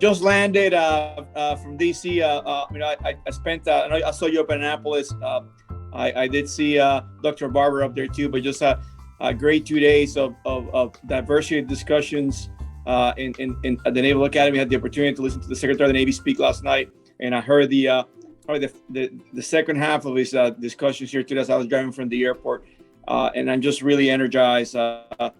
just landed from DC. I spent. I saw you up in Annapolis. I did see Dr. Barber up there too. But just a great 2 days of diversity discussions in at the Naval Academy. I had the opportunity to listen to the Secretary of the Navy speak last night, and I heard the second half of his discussions here today as I was driving from the airport, and I'm just really energized by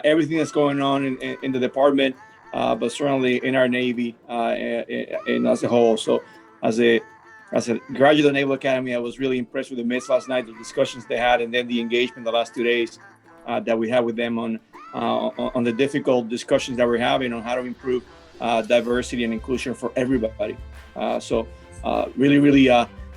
everything that's going on in the department, but certainly in our Navy and as a whole. So as a graduate of the Naval Academy, I was really impressed with the Mets last night, the discussions they had, and then the engagement the last 2 days that we had with them on the difficult discussions that we're having on how to improve diversity and inclusion for everybody. So really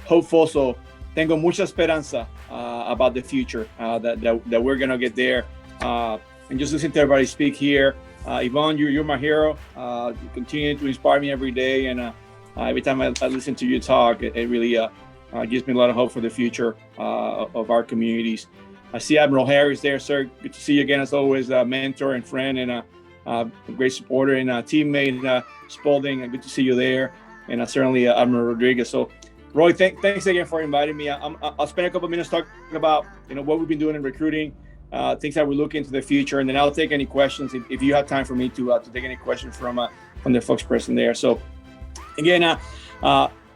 hopeful. So tengo mucha esperanza about the future, that we're going to get there. And just listen to everybody speak here. Yvonne, you're my hero. You continue to inspire me every day. And every time I listen to you talk, it really gives me a lot of hope for the future of our communities. I see Admiral Harris there, sir. Good to see you again, as always, a mentor and friend and a great supporter, and a teammate, Spalding. Good to see you there. And certainly Admiral Rodriguez. So, Roy, thanks again for inviting me. I'll spend a couple of minutes talking about what we've been doing in recruiting, things that we look into the future, and then I'll take any questions if you have time for me to take any questions from the folks present there. So, again,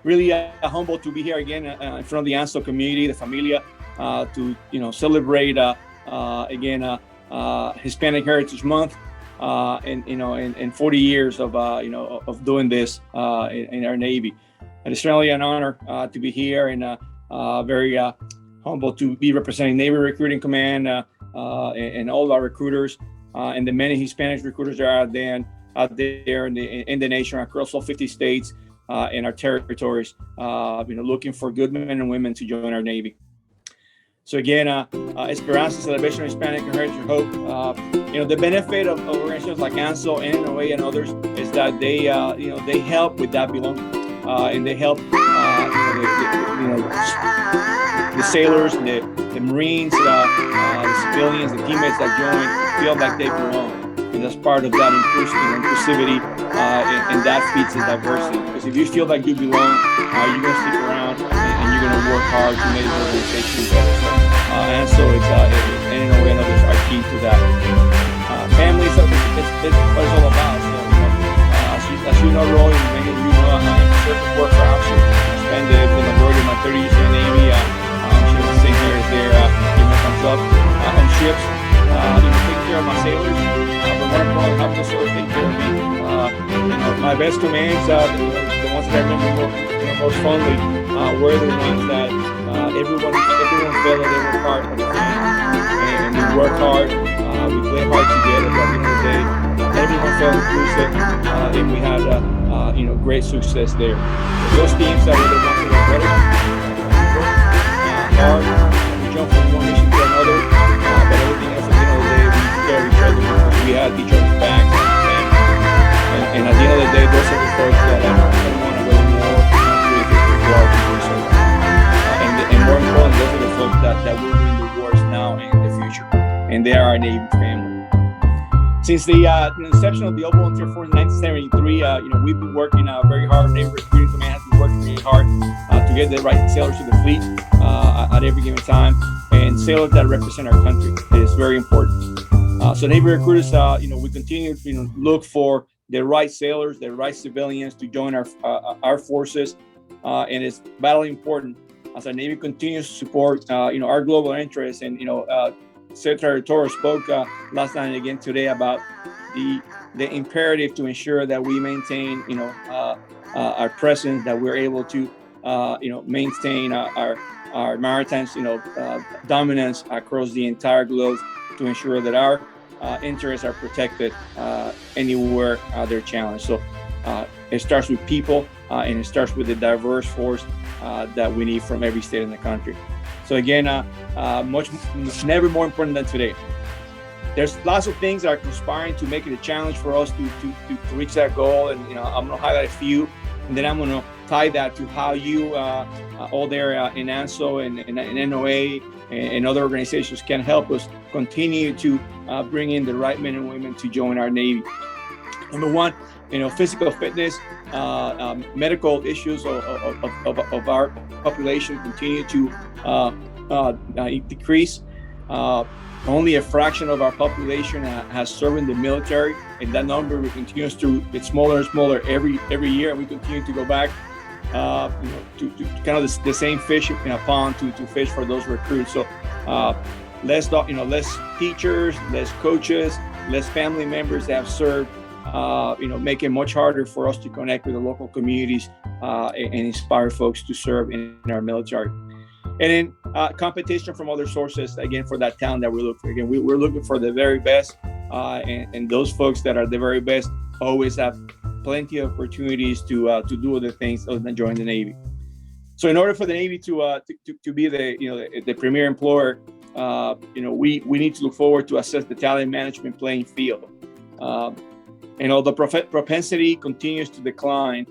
really humbled to be here again in front of the Anso community, the familia, to celebrate again Hispanic Heritage Month. And 40 years of doing this in our Navy. And it's certainly an honor to be here, and very humbled to be representing Navy Recruiting Command and all of our recruiters and the many Hispanic recruiters that are out there in the nation across all 50 states and our territories, looking for good men and women to join our Navy. So again, Esperanza, Celebration of Hispanic Heritage and Hope. The benefit of organizations like Anso, NOA, and others is that they help with that belonging, and they help the sailors, the Marines, the civilians, the teammates that join feel like they belong, and that's part of that inclusivity, and that feeds the diversity. Because if you feel like you belong, you're going to stick around and you're going to work hard to make the organization better. And so it's NOA and others are key to that. Family is what it's all about. So, as you know, Roy, and many of you know, I'm a certain work for option. I spend the majority of my 30 years in the Navy. I'm sitting here is there, giving a thumbs up on ships, taking care of my sailors, but more importantly, helping the sailors take care of me. My best commands, the ones that I remember most fondly, were the ones that everyone felt that they were part of the team, and we work hard, we play hard together. But at the end of the day, everyone felt inclusive, and we had great success there. Those teams that were the ones that were better, hard, we jumped from one mission to another, but everything else, at the end of the day, we took care of each other because we had each other's backs, and at the end of the day, those are the folks that I want to go more with and more important, those are the folks that will win the wars now and in the future, and they are our Navy family. Since the inception of the Old Volunteer Force in 1973, we've been working very hard. Navy Recruiting Command has been working really hard to get the right sailors to the fleet at every given time, and sailors that represent our country. It is very important. So Navy recruiters, we continue to look for the right sailors, the right civilians to join our forces, and it's vitally important as our Navy continues to support our global interests. And Secretary Toro spoke last night and again today about the imperative to ensure that we maintain our presence, that we're able to maintain our maritime dominance across the entire globe, to ensure that our interests are protected anywhere they're challenged. So it starts with people, and it starts with the diverse force that we need from every state in the country. So again, never more important than today. There's lots of things that are conspiring to make it a challenge for us to reach that goal, and I'm going to highlight a few, and then I'm going to tie that to how you all there in Anso and NOA and other organizations can help us continue to bring in the right men and women to join our Navy. Number one, physical fitness, medical issues of our population continue to decrease. Only a fraction of our population has served in the military, and that number continues to get smaller and smaller every year. And we continue to go back, to kind of the same fish in a pond to fish for those recruits. So less teachers, less coaches, less family members that have served. Make it much harder for us to connect with the local communities and inspire folks to serve in our military. And then competition from other sources, again, for that talent that we're looking for. Again, we're looking for the very best, and those folks that are the very best always have plenty of opportunities to do other things other than join the Navy. So in order for the Navy to be the premier employer, we need to look forward to assess the talent management playing field. And although propensity continues to decline,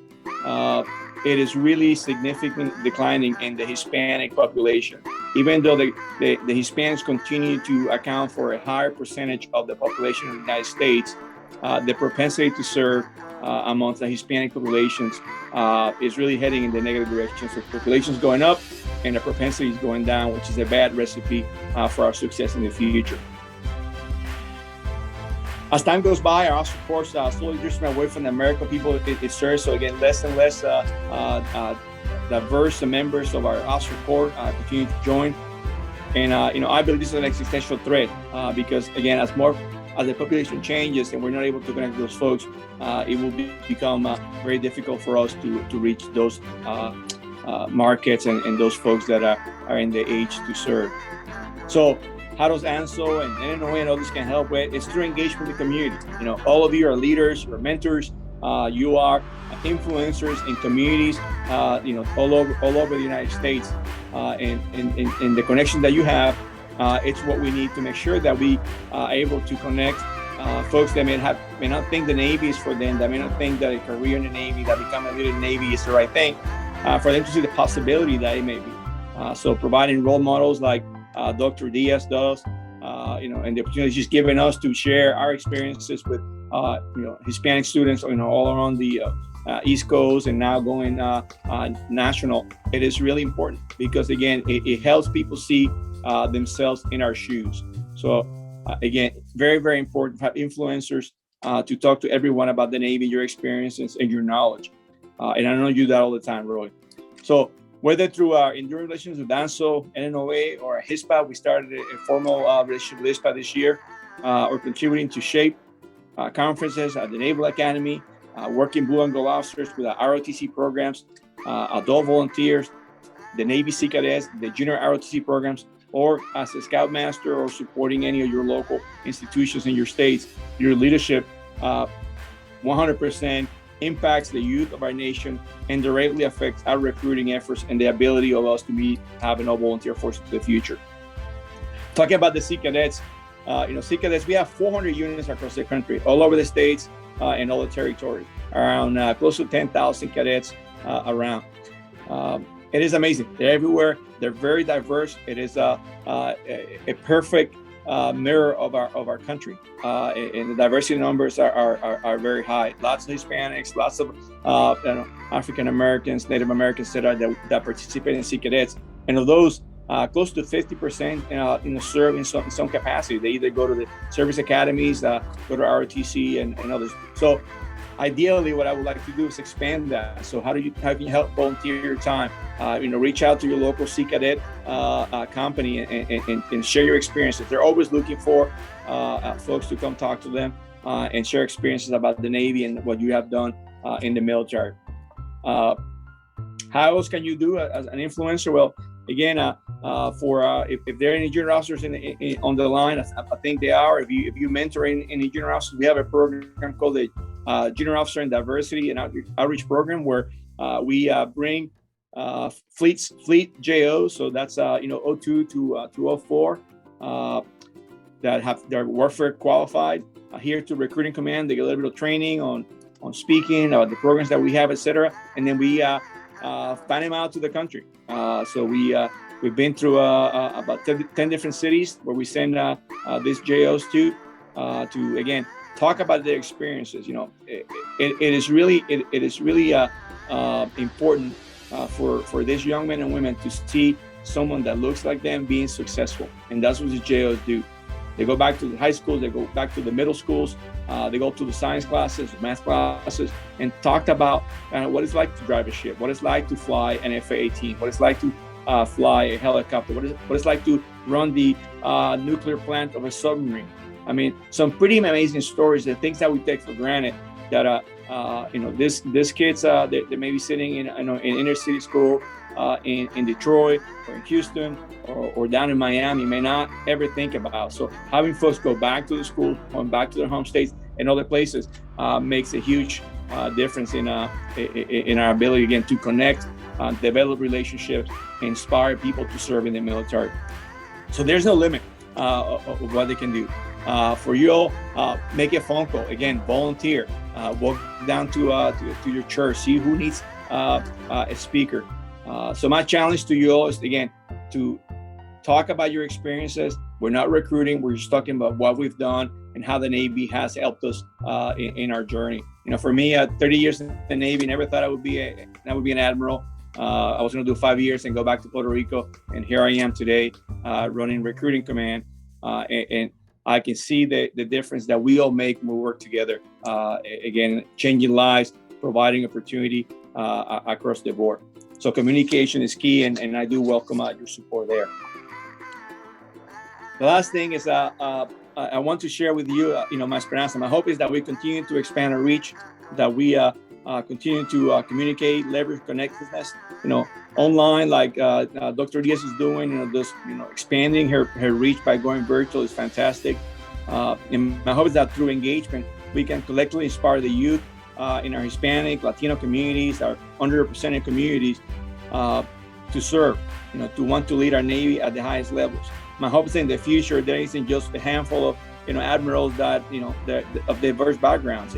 it is really significantly declining in the Hispanic population. Even though the Hispanics continue to account for a higher percentage of the population of the United States, the propensity to serve amongst the Hispanic populations is really heading in the negative direction. So population is going up and the propensity is going down, which is a bad recipe for our success in the future. As time goes by, our officer corps slowly drifting away from the American people it serves. So again, less and less diverse members of our officer corps continue to join. And I believe this is an existential threat because again, as the population changes and we're not able to connect with those folks, it will become very difficult for us to reach those markets and those folks that are in the age to serve. So how does Anso and NOA and others can help with? It's through engagement with the community. All of you are leaders, you're mentors, you are influencers in communities, all over the United States, and the connection that you have, it's what we need to make sure that we are able to connect folks that may not think the Navy is for them, that may not think that a career in the Navy, that become a leader in the Navy is the right thing, for them to see the possibility that it may be. So providing role models like Dr. Diaz does, and the opportunity she's given us to share our experiences with, Hispanic students, all around the East Coast and now going national. It is really important because, again, it helps people see themselves in our shoes. So, again, very, very important to have influencers to talk to everyone about the Navy, your experiences and your knowledge. And I know you do that all the time, Roy. So, whether through our enduring relations with Anso, NOA, or HISPA, we started a formal relationship with HISPA this year, or contributing to shape conferences at the Naval Academy, working Blue and Gold officers with our ROTC programs, adult volunteers, the Navy Sea Cadets, the junior ROTC programs, or as a Scoutmaster or supporting any of your local institutions in your states. Your leadership 100% impacts the youth of our nation and directly affects our recruiting efforts and the ability of us to have an all-volunteer force in the future. Talking about the Sea Cadets, Sea Cadets, we have 400 units across the country, all over the states and all the territories, around close to 10,000 cadets around. It is amazing. They're everywhere. They're very diverse. It is a perfect mirror of our country, and the diversity numbers are very high. Lots of Hispanics, lots of African Americans, Native Americans that participate in Sea Cadets, and of those, close to 50% serve in some capacity. They either go to the service academies, go to ROTC and others. So ideally, what I would like to do is expand that. So how can you help volunteer your time? Reach out to your local Sea Cadet company and share your experiences. They're always looking for folks to come talk to them and share experiences about the Navy and what you have done in the military. How else can you do as an influencer? Well, again, if there are any junior officers on the line, I think they are. If you mentor any junior officers, we have a program called the Junior Officer and Diversity and Outreach Program, where we bring fleet JOs, so that's 02 to 204 they're warfare qualified here to recruiting command. They get a little bit of training on speaking, the programs that we have, etc. And then we fan them out to the country. So we've been through about 10 different cities where we send these JOs to again talk about their experiences. It is really important for these young men and women to see someone that looks like them being successful, and that's what the JOs do. They go back to the high schools, they go back to the middle schools, they go to the science classes, math classes, and talked about what it's like to drive a ship, what it's like to fly an F-18, what it's like to fly a helicopter, what it's like to run the nuclear plant of a submarine. I mean, some pretty amazing stories, the things that we take for granted that, this kids, they may be sitting in inner city school in Detroit or in Houston or down in Miami may not ever think about. So having folks go back to the school, going back to their home states and other places makes a huge difference in our ability, again, to connect, develop relationships, inspire people to serve in the military. So there's no limit of what they can do. For you all, make a phone call. Again, volunteer. Walk down to your church. See who needs a speaker. So my challenge to you all is, again, to talk about your experiences. We're not recruiting. We're just talking about what we've done and how the Navy has helped us in our journey. For me, 30 years in the Navy, never thought I would be an admiral. I was going to do 5 years and go back to Puerto Rico, and here I am today, running recruiting command, and I can see the difference that we all make when we work together. Again, changing lives, providing opportunity across the board. So communication is key, and I do welcome your support there. The last thing is I want to share with you, my esperanza. My hope is that we continue to expand our reach, that we continue to communicate, leverage connectedness, online, like Dr. Diaz is doing, expanding her reach by going virtual is fantastic. And my hope is that through engagement, we can collectively inspire the youth in our Hispanic, Latino communities, our underrepresented communities to serve, to want to lead our Navy at the highest levels. My hope is in the future, there isn't just a handful of, admirals that, of diverse backgrounds,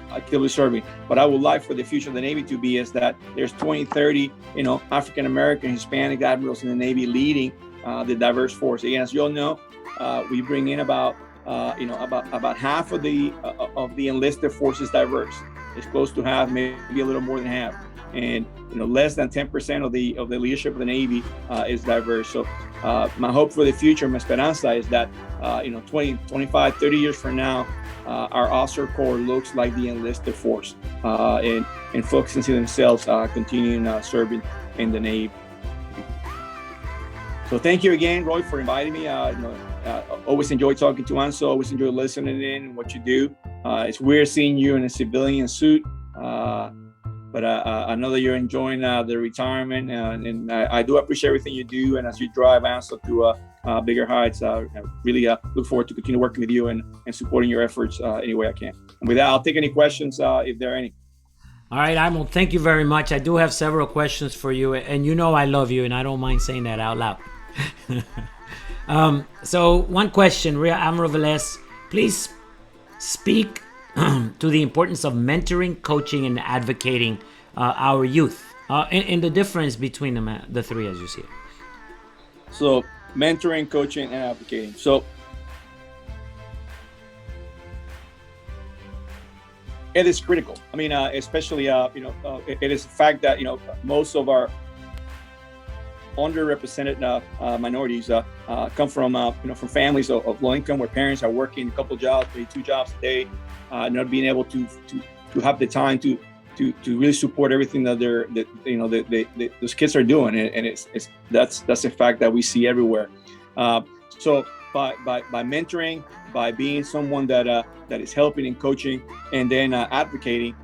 actively serving. But I would like for the future of the Navy to be is that there's 20, 30, African-American, Hispanic admirals in the Navy leading the diverse force. Again, as you all know, we bring in about half of the enlisted force is diverse. It's close to half, maybe a little more than half. And less than 10% of the leadership of the Navy is diverse. So my hope for the future, my esperanza, is that 20, 25, 30 years from now, our officer corps looks like the enlisted force, and focusing to themselves, continuing serving in the Navy. So thank you again, Roy, for inviting me. Always enjoy talking to Anso. Always enjoy listening in what you do. It's weird seeing you in a civilian suit, but I know that you're enjoying the retirement, and I do appreciate everything you do. And as you drive Anso to bigger heights, I really look forward to continue working with you and supporting your efforts any way I can. And with that, I'll take any questions if there are any. All right, Admiral, thank you very much. I do have several questions for you, and I love you, and I don't mind saying that out loud. So one question, Rear Admiral Velez, please speak to the importance of mentoring, coaching, and advocating our youth, and the difference between the three as you see it. So mentoring, coaching, and advocating. So it is critical. I mean, especially, it is a fact that, most of our underrepresented minorities come from from families of low income, where parents are working a couple jobs, maybe 2 jobs a day, not being able to have the time to really support everything that those kids are doing, and that's a fact that we see everywhere. So by mentoring, by being someone that is helping and coaching, and then advocating,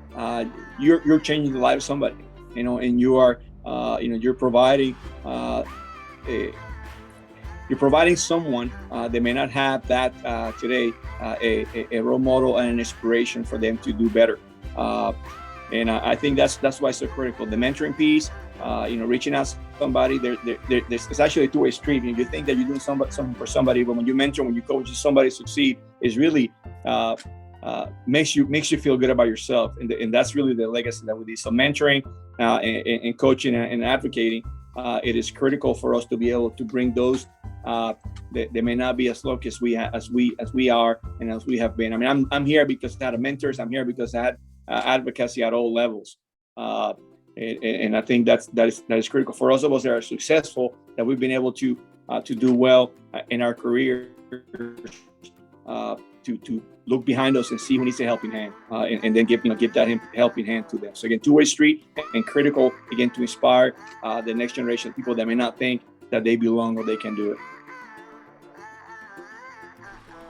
you're changing the life of somebody, and you are. You're providing someone they may not have that today, a role model and an inspiration for them to do better. And I think that's why it's so critical. The mentoring piece, reaching out to somebody, it's actually a two-way street. If you think that you're doing something for somebody, but when you mentor, when you coach somebody succeed, is really makes you feel good about yourself, and that's really the legacy that we do. So mentoring and coaching and advocating, it is critical for us to be able to bring those they may not be as lucky as we are and as we have been. I mean, I'm here because I had mentors. I'm here because I had advocacy at all levels. And I think that is critical for those of us that are successful, that we've been able to do well in our career, to look behind us and see who needs a helping hand, and then give that helping hand to them. So again, two-way street, and critical again to inspire the next generation of people that may not think that they belong or they can do it.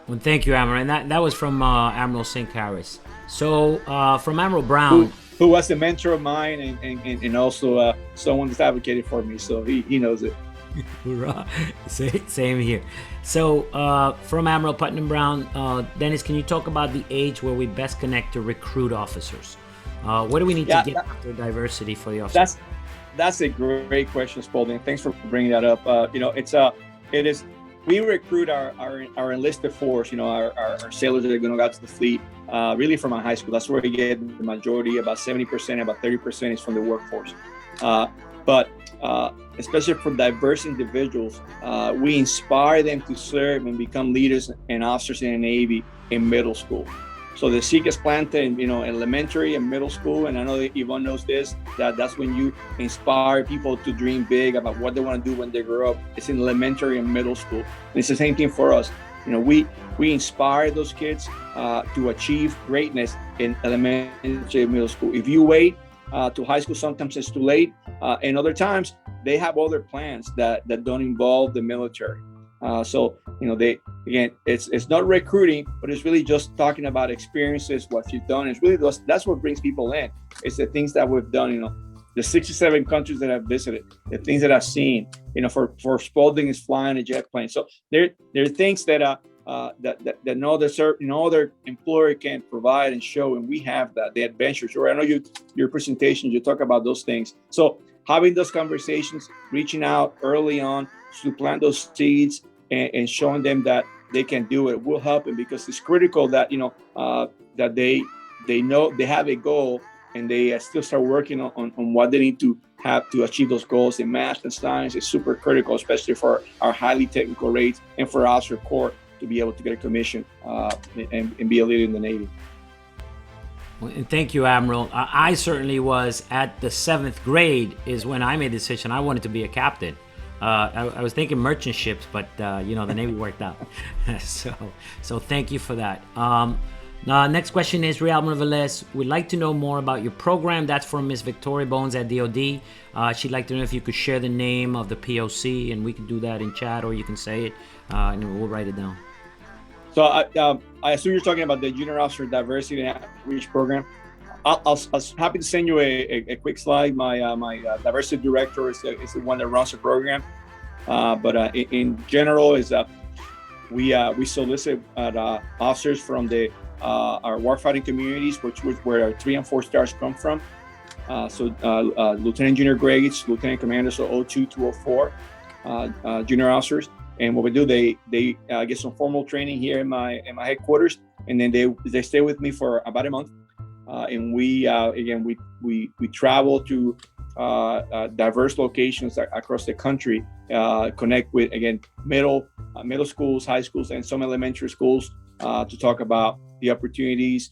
Well, thank you, Admiral. And that was from Admiral St. Harris. So from Admiral Brown, who was a mentor of mine and also someone that's advocated for me, so he knows it. Hoorah. Same here. So from Admiral Putnam Brown, Dennis, can you talk about the age where we best connect to recruit officers? What do we need to get after diversity for the officers? That's a great question, Spalding. Thanks for bringing that up. It is. We recruit our enlisted force, our sailors that are going to go out to the fleet, really from our high school. That's where we get the majority, about 70%, about 30% is from the workforce. But especially for diverse individuals, we inspire them to serve and become leaders and officers in the Navy in middle school. So the SECA's planted in elementary and middle school, and I know that Yvonne knows this, that's when you inspire people to dream big about what they want to do when they grow up. It's in elementary and middle school. And it's the same thing for us. We inspire those kids to achieve greatness in elementary and middle school. If you wait to high school, sometimes it's too late, and other times they have other plans that don't involve the military. It's not recruiting, but it's really just talking about experiences, what you've done. It's really that's what brings people in. It's the things that we've done, the 67 countries that I've visited, the things that I've seen, for Spalding is flying a jet plane. So there are things that no other employer can provide and show, and we have that, the adventures. Or I know your presentation, you talk about those things. So having those conversations, reaching out early on to plant those seeds, and showing them that they can do it will help them, because it's critical that that they know they have a goal, and they still start working on what they need to have to achieve those goals in math and science. Is super critical, especially for our highly technical rates and for our officer corps to be able to get a commission and be a leader in the Navy. And thank you, Admiral. I certainly was at the 7th grade is when I made the decision I wanted to be a captain. I was thinking merchant ships, but the Navy worked out. so thank you for that. Next question is, Rear Admiral Velez, we'd like to know more about your program. That's from Miss Victoria Bones at DOD. She'd like to know if you could share the name of the POC, and we can do that in chat, or you can say it, and we'll write it down. So I assume you're talking about the Junior Officer Diversity and Outreach Program. I'll happy to send you a quick slide. My diversity director is the one that runs the program. But in general, we solicit officers from our warfighting communities, where our 3 and 4 stars come from. Lieutenant Engineer grades, Lieutenant Commander, so 02 to 04, junior officers. And what we do, they get some formal training here in my headquarters, and then they stay with me for about a month. And we travel to diverse locations across the country, connect with, again, middle schools, high schools, and some elementary schools, to talk about the opportunities,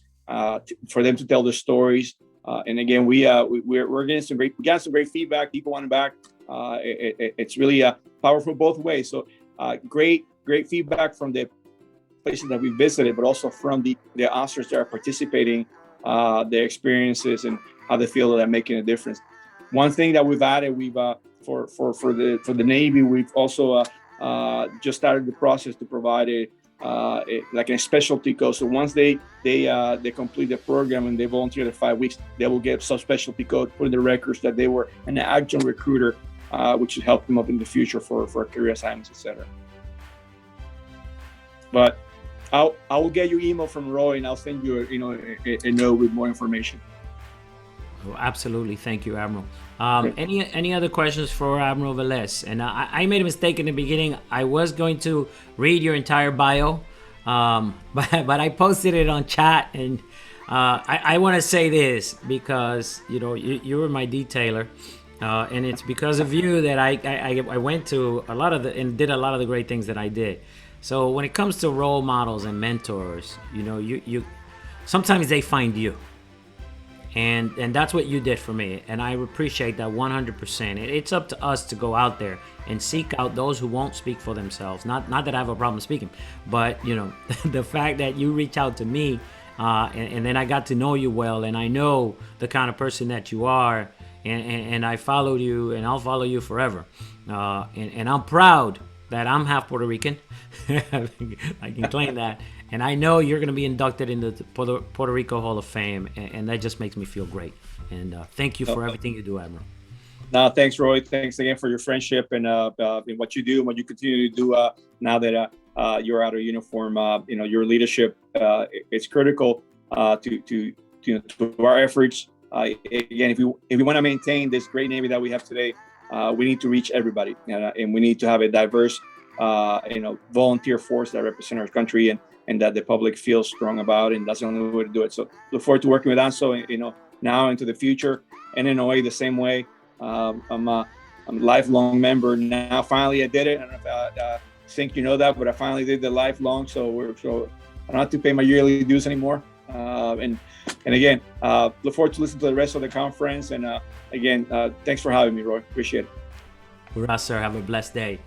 for them to tell their stories. And again, we're getting some great feedback. People want back. It's really powerful both ways. So great feedback from the places that we visited, but also from the officers that are participating, their experiences and how they feel that they're making a difference. One thing that we've added, for the Navy, we've also just started the process to provide a specialty code. So once they complete the program and they volunteer the 5 weeks, they will get a subspecialty code, put in the records that they were an adjunct recruiter, which should help them up in the future for career assignments, etc. But I will get your email from Roy, and I'll send you a note with more information. Oh, absolutely, thank you, Admiral. Any other questions for Admiral Velez? And I made a mistake in the beginning. I was going to read your entire bio, but I posted it on chat, and I want to say this because you were my detailer, And it's because of you that I went to a lot of and did a lot of the great things that I did. So when it comes to role models and mentors, you sometimes they find you, and that's what you did for me, and I appreciate that 100%. It's up to us to go out there and seek out those who won't speak for themselves. Not that I have a problem speaking, but the fact that you reach out to me, and then I got to know you well, and I know the kind of person that you are, and I followed you, and I'll follow you forever. And I'm proud that I'm half Puerto Rican. I can claim that. And I know you're going to be inducted into the Puerto Rico Hall of Fame, and that just makes me feel great. And thank you for everything you do, Admiral. No, thanks, Roy. Thanks again for your friendship and what you do and what you continue to do now that you're out of uniform. Your leadership is critical to our efforts. Again, if we want to maintain this great Navy that we have today, we need to reach everybody, and we need to have a diverse, volunteer force that represent our country and that the public feels strong about, and that's the only way to do it. So look forward to working with Anso, now into the future, and in a way the same way. I'm a lifelong member now. Finally, I did it. I don't know if I think you know that, but I finally did the lifelong. So I don't have to pay my yearly dues anymore. And again, look forward to listening to the rest of the conference. And again, thanks for having me, Roy. Appreciate it. Hurrah, sir. Have a blessed day.